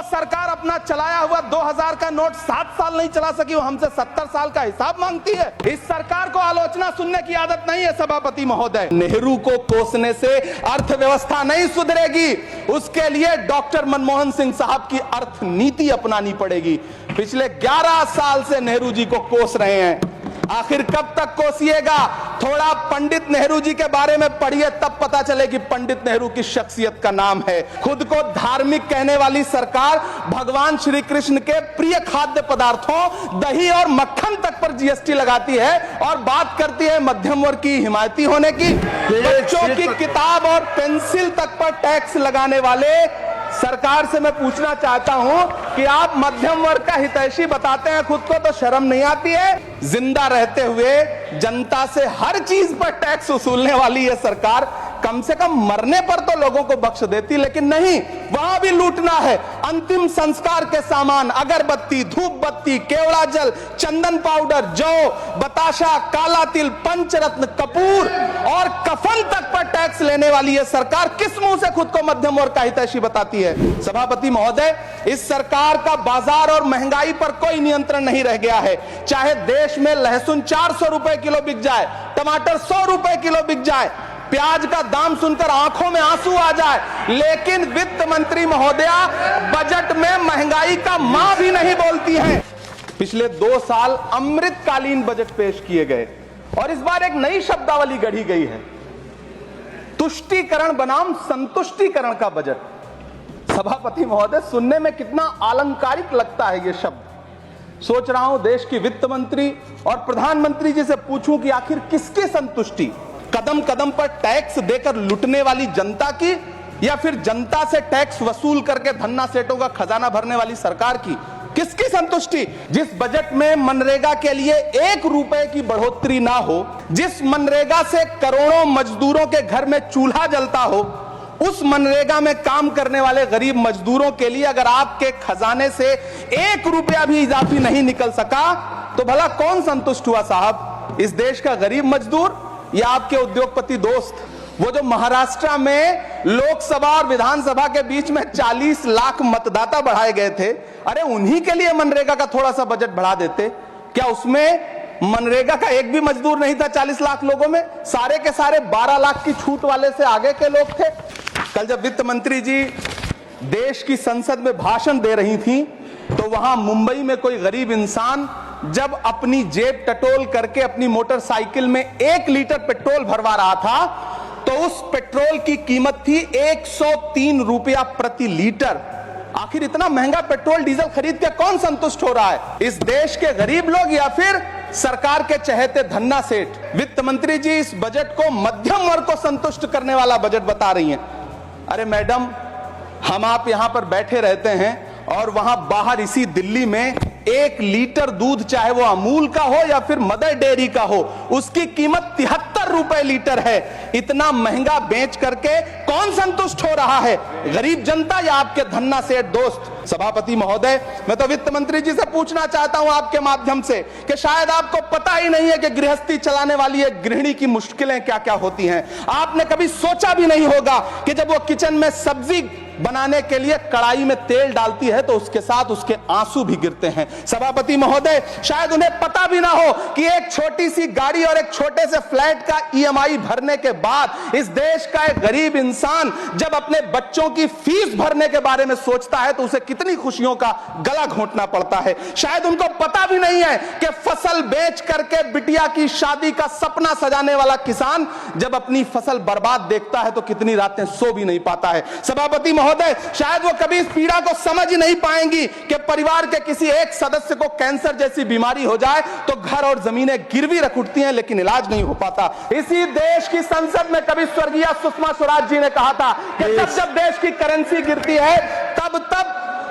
सरकार अपना चलाया हुआ 2000 का नोट 7 साल नहीं चला सकी, वो हमसे 70 साल का हिसाब मांगती है। इस सरकार को आलोचना सुनने की आदत नहीं है सभापति महोदय। नेहरू को कोसने से अर्थव्यवस्था नहीं सुधरेगी, उसके लिए डॉक्टर मनमोहन सिंह साहब की अर्थ नीति अपनानी पड़ेगी। पिछले 11 साल से नेहरू जी को कोस रहे हैं, आखिर कब तक कोसिएगा? थोड़ा पंडित नेहरू जी के बारे में पढ़िए, तब पता चले कि पंडित नेहरू की शख्सियत का नाम है। खुद को धार्मिक कहने वाली सरकार भगवान श्री कृष्ण के प्रिय खाद्य पदार्थों दही और मक्खन तक पर जीएसटी लगाती है और बात करती है मध्यम वर्ग की हिमायती होने की। बच्चों की किताब और पेंसिल तक पर टैक्स लगाने वाले सरकार से मैं पूछना चाहता हूं कि आप मध्यम वर्ग का हितैषी बताते हैं खुद को, तो शर्म नहीं आती है? जिंदा रहते हुए जनता से हर चीज पर टैक्स वसूलने वाली ये सरकार कम से कम मरने पर तो लोगों को बख्श देती, लेकिन नहीं, वहां भी लूटना है। अंतिम संस्कार के सामान, अगरबत्ती, धूप बत्ती, केवड़ा जल, चंदन पाउडर, जौ, बताशा, काला तिल, पंचरत्न, कपूर और कफन तक पर टैक्स लेने वाली यह सरकार किस मुंह से खुद को मध्यम वर्ग का हितैषी बताती है? सभापति महोदय, इस सरकार का बाजार और महंगाई पर कोई नियंत्रण नहीं रह गया है। चाहे देश में लहसुन 400 रुपए किलो बिक जाए, टमाटर 100 रुपए किलो बिक जाए, प्याज का दाम सुनकर आंखों में आंसू आ जाए, लेकिन वित्त मंत्री महोदया बजट में महंगाई का मां भी नहीं बोलती हैं। पिछले 2 साल अमृतकालीन बजट पेश किए गए और इस बार एक नई शब्दावली गढ़ी गई है, तुष्टीकरण बनाम संतुष्टीकरण का बजट। सभापति महोदय, सुनने में कितना अलंकारिक लगता है ये शब्द। सोच रहा हूं देश की वित्त मंत्री और प्रधानमंत्री जी से पूछूं कि आखिर किसकी संतुष्टि? कदम कदम पर टैक्स देकर लुटने वाली जनता की, या फिर जनता से टैक्स वसूल करके धन्ना सेठों का खजाना भरने वाली सरकार की? किसकी संतुष्टि? जिस बजट में मनरेगा के लिए 1 रुपए की बढ़ोतरी ना हो, जिस मनरेगा से करोड़ों मजदूरों के घर में चूल्हा जलता हो, उस मनरेगा में काम करने वाले गरीब मजदूरों के लिए अगर आपके खजाने से 1 रुपया भी इजाफी नहीं निकल सका, तो भला कौन संतुष्ट हुआ साहब? इस देश का गरीब मजदूर या आपके उद्योगपति दोस्त? वो जो महाराष्ट्र में लोकसभा और विधानसभा के बीच में 40 लाख मतदाता बढ़ाए गए थे, अरे उन्हीं के लिए मनरेगा का थोड़ा सा बजट बढ़ा देते। क्या उसमें मनरेगा का एक भी मजदूर नहीं था 40 लाख लोगों में? सारे के सारे 12 लाख की छूट वाले से आगे के लोग थे। कल जब वित्त मंत्री जी देश की संसद में भाषण दे रही थी, तो वहां मुंबई में कोई गरीब इंसान जब अपनी जेब टटोल करके अपनी मोटरसाइकिल में 1 लीटर पेट्रोल भरवा रहा था, तो उस पेट्रोल की कीमत थी 103 रुपया प्रति लीटर। आखिर इतना महंगा पेट्रोल डीजल खरीद के कौन संतुष्ट हो रहा है? इस देश के गरीब लोग या फिर सरकार के चहेते धन्ना सेठ? वित्त मंत्री जी इस बजट को मध्यम वर्ग को संतुष्ट करने वाला बजट बता रही हैं। अरे मैडम, हम आप यहां पर बैठे रहते हैं और वहां बाहर इसी दिल्ली में 1 लीटर दूध, चाहे वो अमूल का हो या फिर मदर डेयरी का हो, उसकी कीमत 73 रुपए लीटर है। इतना महंगा बेच करके कौन संतुष्ट हो रहा है? गरीब जनता या आपके धन्ना सेठ दोस्त? सभापति महोदय, मैं तो वित्त मंत्री जी से पूछना चाहता हूं आपके माध्यम से कि शायद आपको पता ही नहीं है कि गृहस्थी चलाने वाली एक गृहिणी की मुश्किलें क्या क्या होती हैं। आपने कभी सोचा भी नहीं होगा कि जब वो किचन में सब्जी बनाने के लिए कढ़ाई में तेल डालती है तो उसके साथ उसके आंसू भी गिरते हैं। सभापति महोदय, शायद उन्हें पता भी ना हो कि एक छोटी सी गाड़ी और एक छोटे से फ्लैट का ईएमआई भरने के बाद इस देश का एक गरीब इंसान जब अपने बच्चों की फीस भरने के बारे में सोचता है तो उसे कितनी खुशियों का गला घोंटना पड़ता है। शायद उनको पता भी नहीं है कि फसल बेच करके बिटिया की शादी का सपना सजाने वाला किसान जब अपनी फसल बर्बाद देखता है तो कितनी रातें सो भी नहीं पाता है। सभापति महोदय, शायद वो कभी इस पीड़ा को समझ ही नहीं पाएंगी कि परिवार के किसी एक सदस्य को कैंसर जैसी बीमारी हो जाए तो घर और जमीनें गिरवी रख उठती हैं, लेकिन इलाज नहीं हो पाता। इसी देश की संसद में कभी स्वर्गीय सुषमा स्वराज जी ने कहा था कि जब देश की करेंसी गिरती है तब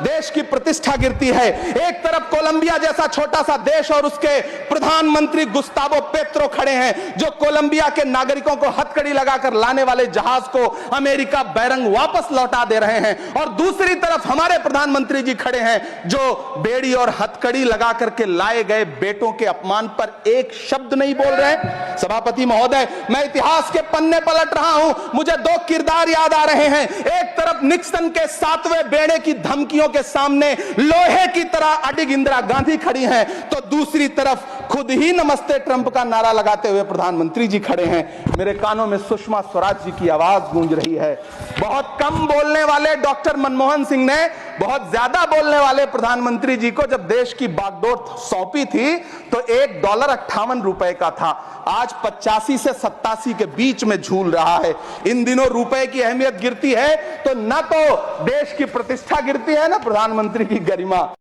देश की प्रतिष्ठा गिरती है। एक तरफ कोलंबिया जैसा छोटा सा देश और उसके प्रधानमंत्री गुस्तावो पेत्रो खड़े हैं जो कोलंबिया के नागरिकों को हथकड़ी लगाकर लाने वाले जहाज को अमेरिका बैरंग वापस लौटा दे रहे हैं, और दूसरी तरफ हमारे प्रधानमंत्री जी खड़े हैं जो बेड़ी और हथकड़ी लगा करके लाए गए बेटों के अपमान पर एक शब्द नहीं बोल रहे। सभापति महोदय, मैं इतिहास के पन्ने पलट रहा हूं, मुझे 2 किरदार याद आ रहे हैं। एक तरफ निक्सन के 7वें बेड़े की धमकियों के सामने लोहे की तरह अडिग इंदिरा गांधी खड़ी हैं, तो दूसरी तरफ खुद ही नमस्ते ट्रंप का नारा लगाते हुए प्रधानमंत्री जी खड़े हैं। मेरे कानों में सुषमा स्वराज जी की आवाज गूंज रही है। बहुत कम बोलने वाले डॉक्टर मनमोहन सिंह ने बहुत ज्यादा बोलने वाले प्रधानमंत्री जी को जब देश की बागडोर सौंपी थी तो $1.58 का था, आज 85 से 87 के बीच में झूल रहा है। इन दिनों रुपए की अहमियत गिरती है तो न तो देश की प्रतिष्ठा गिरती है, न प्रधानमंत्री की गरिमा।